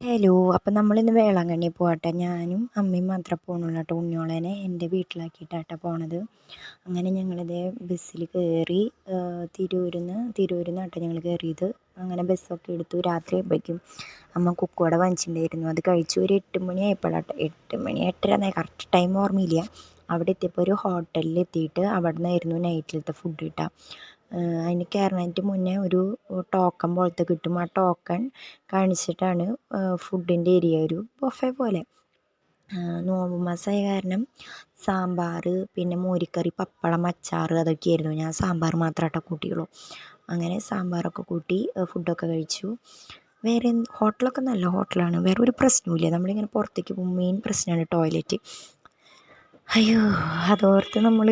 Hello. അപ്പം നമ്മളിന്ന് വേളാങ്കണ്ണി പോവാട്ടോ. ഞാനും അമ്മയും മാത്രമേ പോകണുള്ളൂ കേട്ടോ. ഉണ്ണിയോളേനെ എൻ്റെ വീട്ടിലാക്കിയിട്ടാട്ടോ പോണത്. അങ്ങനെ ഞങ്ങളിതേ ബസ്സിൽ കയറി. തിരൂരിൽ നിന്നാട്ടോ ഞങ്ങൾ കയറിയത്. അങ്ങനെ ബസ്സൊക്കെ എടുത്തു. രാത്രിയാകുമ്പോഴേക്കും അമ്മ കുക്കുവട വാങ്ങിച്ചിട്ടുണ്ടായിരുന്നു. അത് കഴിച്ചു. ഒരു 8 മണി ആയപ്പോഴാട്ടോ, 8 മണി 8:30 കറക്റ്റ് ടൈം ഓർമ്മയില്ല. അവിടെ എത്തിയപ്പോൾ ഒരു ഹോട്ടലിൽ എത്തിയിട്ട് അവിടെ നിന്നായിരുന്നു നൈറ്റിലത്തെ ഫുഡ് കിട്ടുക. അതിന് കയറുന്നതിന് മുന്നേ ഒരു ടോക്കൺ പോലത്തെ കിട്ടും. ആ ടോക്കൺ കാണിച്ചിട്ടാണ് ഫുഡിൻ്റെ ഏരിയ, ഒരു ബൊഫെ പോലെ. നോമ്പ് മാസമായ കാരണം സാമ്പാർ, പിന്നെ മോരിക്കറി, പപ്പടം, അച്ചാർ അതൊക്കെയായിരുന്നു. ഞാൻ സാമ്പാർ മാത്രമായിട്ടോ കൂട്ടിയുള്ളൂ. അങ്ങനെ സാമ്പാറൊക്കെ കൂട്ടി ഫുഡൊക്കെ കഴിച്ചു. വേറെ ഹോട്ടലൊക്കെ നല്ല ഹോട്ടലാണ്, വേറെ ഒരു പ്രശ്നവുമില്ല. നമ്മളിങ്ങനെ പുറത്തേക്ക് പോകുമ്പോൾ മെയിൻ പ്രശ്നമാണ് ടോയ്ലറ്റ്. അയ്യോ, അതോർത്ത് നമ്മൾ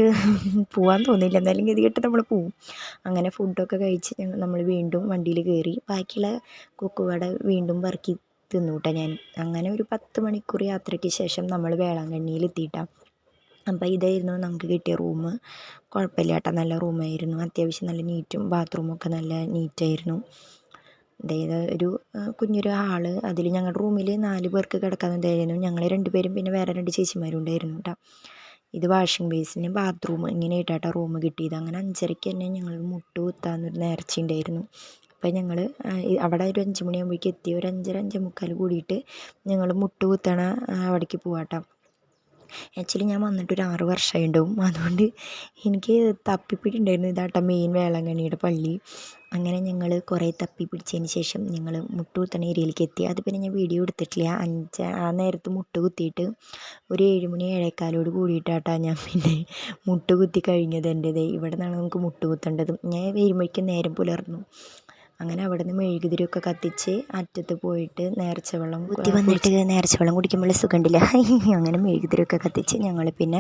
പോകാൻ തോന്നില്ല. എന്നാലും ഗതികെട്ട് നമ്മൾ പോവും. അങ്ങനെ ഫുഡൊക്കെ കഴിച്ച് നമ്മൾ വീണ്ടും വണ്ടിയിൽ കയറി. ബാക്കിയുള്ള കുക്കുവട വീണ്ടും പെറുക്കി തിന്നു കേട്ടോ ഞാൻ. അങ്ങനെ ഒരു 10 മണിക്കൂർ യാത്രയ്ക്ക് ശേഷം നമ്മൾ വേളാങ്കണ്ണിയിൽ എത്തിയിട്ടാണ്. അപ്പോൾ ഇതായിരുന്നു നമുക്ക് കിട്ടിയ റൂം. കുഴപ്പമില്ല കേട്ടോ, നല്ല റൂമായിരുന്നു. അത്യാവശ്യം നല്ല നീറ്റും, ബാത്റൂമൊക്കെ നല്ല നീറ്റായിരുന്നു. അതായത് ഒരു കുഞ്ഞൊരു ഹാള്. അതിൽ ഞങ്ങളുടെ റൂമിൽ 4 പേർക്ക് കിടക്കാനുണ്ടായിരുന്നു. ഞങ്ങൾ 2 പേരും പിന്നെ വേറെ 2 ചേച്ചിമാരും ഉണ്ടായിരുന്നു കേട്ടോ. ഇത് വാഷിംഗ് ബേസിന്, ബാത്റൂം, ഇങ്ങനെ ആയിട്ടാട്ടോ റൂം കിട്ടിയത്. അങ്ങനെ 5:30 തന്നെ ഞങ്ങൾ മുട്ട് കുത്താനൊരു നേർച്ച ഉണ്ടായിരുന്നു. അപ്പോൾ ഞങ്ങൾ അവിടെ ഒരു 5 മണിയാകുമ്പോഴേക്കും എത്തി. ഒരു 5:30 5:45 കൂടിയിട്ട് ഞങ്ങൾ മുട്ട് കുത്തണ അവിടേക്ക് പോവാട്ടോ. ആക്ച്വലി ഞാൻ വന്നിട്ട് ഒരു 6 വർഷമായി ഉണ്ടാവും. അതുകൊണ്ട് എനിക്ക് തപ്പിപ്പിടി ഉണ്ടായിരുന്നു. ഇതാട്ടോ മെയിൻ വേളാങ്കണ്ണിയുടെ പള്ളി. അങ്ങനെ ഞങ്ങൾ കുറേ തപ്പി പിടിച്ചതിന് ശേഷം ഞങ്ങൾ മുട്ട് കുത്തണ ഏരിയയിലേക്ക് എത്തി. അത് പിന്നെ ഞാൻ വീഡിയോ എടുത്തിട്ടില്ല. ആ നേരത്ത് മുട്ട് കുത്തിയിട്ട് ഒരു 7 മണി 7:15 കൂടിയിട്ടാട്ടോ ഞാൻ പിന്നെ മുട്ട് കുത്തി കഴിഞ്ഞത്. എൻ്റേത് ഇവിടെ നിന്നാണ് നമുക്ക് മുട്ട് കുത്തേണ്ടത്. ഞാൻ വരുമ്പോഴേക്കും നേരം പുലർന്നു. അങ്ങനെ അവിടെ നിന്ന് മെഴുകുതിരിയൊക്കെ കത്തിച്ച് അറ്റത്ത് പോയിട്ട് നേർച്ച വെള്ളം കുത്തി വന്നിട്ട് നേർച്ച വെള്ളം കുടിക്കുമ്പോൾ സുഖമുണ്ടില്ല. അങ്ങനെ മെഴുകുതിരിയൊക്കെ കത്തിച്ച് ഞങ്ങൾ പിന്നെ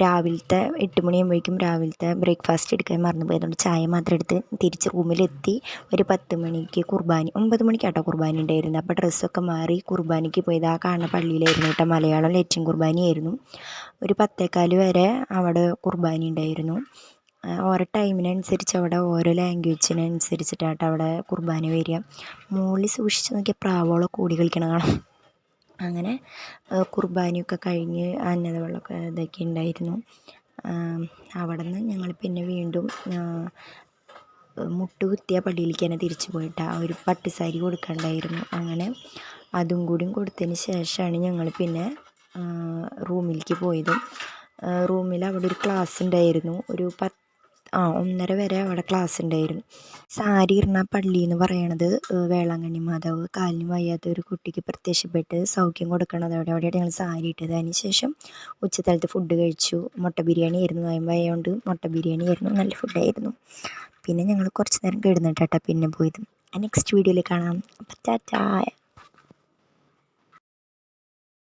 രാവിലത്തെ 8 മണിയാകുമ്പോഴേക്കും രാവിലത്തെ ബ്രേക്ക്ഫാസ്റ്റ് എടുക്കാൻ മറന്നു പോയി. അതുകൊണ്ട് ചായ മാത്രം എടുത്ത് തിരിച്ച് റൂമിലെത്തി. ഒരു 10 മണിക്ക് കുർബാന, 9 മണിക്കാട്ടോ കുർബാന ഉണ്ടായിരുന്നത്. അപ്പോൾ ഡ്രസ്സൊക്കെ മാറി കുർബാനയ്ക്ക് പോയത് ആ കാണുന്ന പള്ളിയിലായിരുന്നു കേട്ടോ. മലയാളം ലെറ്റിൻ കുർബാനയായിരുന്നു. ഒരു 10:15 വരെ അവിടെ കുർബാന ഉണ്ടായിരുന്നു. ഓരോ ടൈമിനനുസരിച്ച് അവിടെ ഓരോ ലാംഗ്വേജിനനുസരിച്ചിട്ടാട്ടോ അവിടെ കുർബാന വരിക. മുകളിൽ സൂക്ഷിച്ച് നോക്കിയാൽ പ്രാവോളം കൂടി കളിക്കണ കാണാം. അങ്ങനെ കുർബാനയൊക്കെ കഴിഞ്ഞ് അന്നദവെള്ളമൊക്കെ ഇതൊക്കെ ഉണ്ടായിരുന്നു. അവിടെ നിന്ന് ഞങ്ങൾ പിന്നെ വീണ്ടും മുട്ട് കുത്തിയ പള്ളിയിലേക്ക് തന്നെ തിരിച്ചു പോയിട്ടാണ്. ഒരു പട്ടുസാരി കൊടുക്കണ്ടായിരുന്നു. അങ്ങനെ അതും കൂടിയും കൊടുത്തതിന് ശേഷമാണ് ഞങ്ങൾ പിന്നെ റൂമിലേക്ക് പോയത്. റൂമിൽ അവിടെ ഒരു ക്ലാസ് ഉണ്ടായിരുന്നു. ഒരു 1:30 വരെ അവിടെ ക്ലാസ് ഉണ്ടായിരുന്നു. സാരി ഇടുന്ന പള്ളി എന്ന് പറയണത് വേളാങ്കണ്ണി മാതാവ് കാലിന് വയ്യാത്ത ഒരു കുട്ടിക്ക് പ്രത്യക്ഷപ്പെട്ട് സൗഖ്യം കൊടുക്കണത് അവിടെയാണ് ഞങ്ങൾ സാരി ഇട്ടത്. അതിന് ശേഷം ഉച്ചത്തലത്ത് ഫുഡ് കഴിച്ചു. മുട്ട ബിരിയാണി ആയിരുന്നു. നോയമ്പായതുകൊണ്ട് മുട്ട ബിരിയാണി ആയിരുന്നു. നല്ല ഫുഡായിരുന്നു. പിന്നെ ഞങ്ങൾ കുറച്ച് നേരം കിടന്നിട്ടാട്ടോ പിന്നെ പോയത്. നെക്സ്റ്റ് വീഡിയോയിൽ കാണാം. അപ്പം ടാറ്റാ.